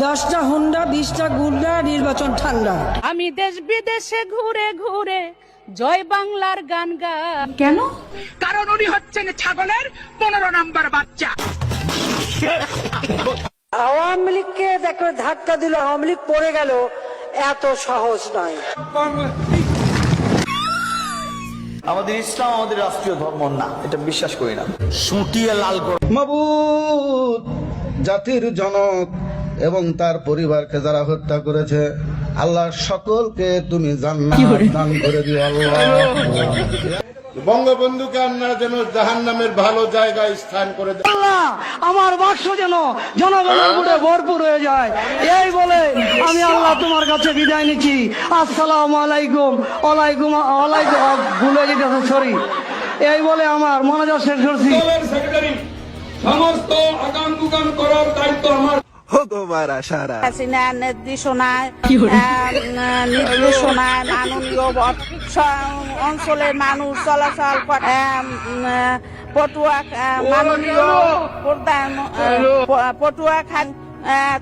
10টা হুন্ডা 20টা গুন্ডা, নির্বাচন ঠান্ডা। আমি দেশ বিদেশে ঘুরে ঘুরে জয় বাংলার গান গাই। কেন? কারণ উনি হচ্ছেন ছাগলের 15 নম্বর বাচ্চা। আওয়ামী লীগকে দেখো ধাক্কা দিল, আওয়ামী লীগ পড়ে গেল, এত সহজ নয়। আমাদের ইসলাম আমাদের রাষ্ট্রীয় ধর্ম না, এটা বিশ্বাস করি না। সুটিয়ে লাল করে মাবুদ, জাতির জনক এবং তার পরিবারকে যারা হত্যা করেছে, আল্লাহ সকলকে তুমি জান্নাত দান করে দিও আল্লাহ। বঙ্গবন্ধুকে আল্লাহ যেন জাহান্নামের ভালো জায়গায় স্থান করে দেয়। আল্লাহ আমার বাক্স যেন জনগণের ভোটে ভরপুর হয়ে যায়, এই বলে আমি আল্লাহ তোমার কাছে বিদায় নিচ্ছি। আসসালামু আলাইকুম। ওয়ালাইকুম ওয়ালাইকুম, ভুলে যেতেছে, সরি। এই বলে আমার মনোযোগ শেষ করছি। সমস্ত আগাম দুগাম করার দায়িত্ব আমার। হাসিনা নির্দেশনায় মাননীয় অঞ্চলের মানুষ চলাচল করে। পটুয়া মাননীয় প্রধান পটুয়া খান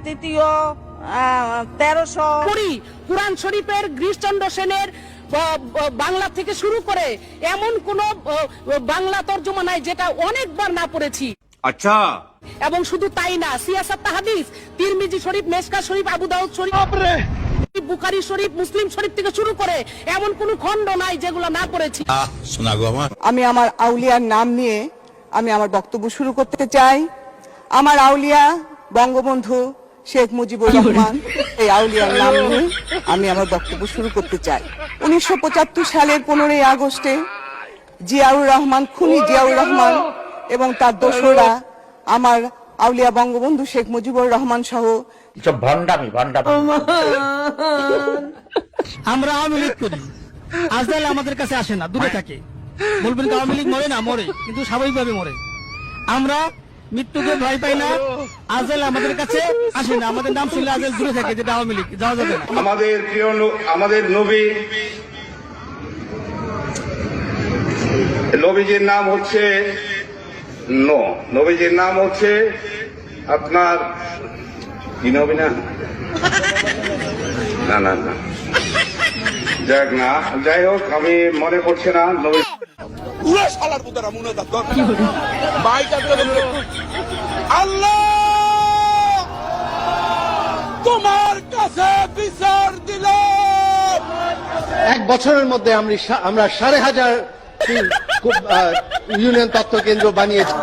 তৃতীয় 1300 কুরআন শরীফের গিরিশচন্দ্র সেনের বাংলা থেকে শুরু করে এমন কোন বাংলা তর্জমা নাই যেটা অনেকবার না পড়েছি। আচ্ছা। এবং শুধু তাই না, সিয়াসাত হাদিস, তিরমিজি শরীফ, মেশকা শরীফ, আবু দাউদ শরীফ, বুখারী শরীফ, মুসলিম শরীফ থেকে শুরু করে এমন কোন খণ্ড নাই যেগুলো না পড়েছি। আমি আমার আউলিয়ার নাম নিয়ে আমি আমার বক্তব্য শুরু করতে চাই। আমার আউলিয়া বঙ্গবন্ধু শেখ মুজিবুর রহমান, এই আউলিয়ার নাম নিয়ে আমি আমার বক্তব্য শুরু করতে চাই। 1975 সালের 15ই আগস্টে জিয়াউর রহমান, খুনি জিয়াউর রহমান এবং তার দোসররা আমার আউলিয়া বঙ্গবন্ধু শেখ মুজিবুর রহমান সহ ভণ্ডামি। আমরা আওয়ামী লীগ করি, আজকাল আমাদের কাছে আসে না, দূরে থাকে। বলবেন আওয়ামী লীগ মরে না, মরে, কিন্তু স্বাভাবিকভাবে মরে। আমরা মৃত্যুকে ভয় পাই না, আজকাল আমাদের কাছে আসে না, আমাদের নাম শুনলে আজকাল দূরে থাকে, যেটা আওয়ামী লীগ, যাওয়া যাবে না। আমাদের প্রিয় আমাদের নবীজির নাম হচ্ছে নবীজির নাম হচ্ছে আপনার কি নবী না না না না যাক না, যাই হোক, আমি মনে করছি না নবী। আল্লাহ তোমার কাছে বিচার দিলাম। 1 বছরের মধ্যে আমরা 5,500 ইউনিয়ন তথ্য কেন্দ্র বানিয়েছি।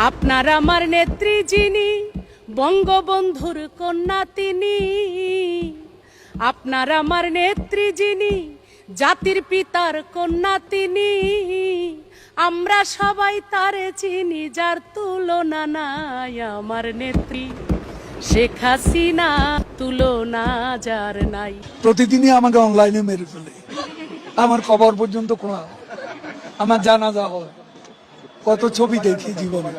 আপনার আমার নেত্রী যিনি, বঙ্গবন্ধুর কন্যা তিনি। আপনার আমার নেত্রী যিনি, জাতির পিতার কন্যা তিনি। আমরা সবাই তারে চিনি, যার তুলনা নাই। আমার নেত্রী শেখ হাসিনা, তুলনা যার নাই। প্রতিদিনই আমাকে অনলাইনে মেরে ফেলে, আমার কবর পর্যন্ত আমার জানাজা হয়। কত ছবি দেখি জীবনে।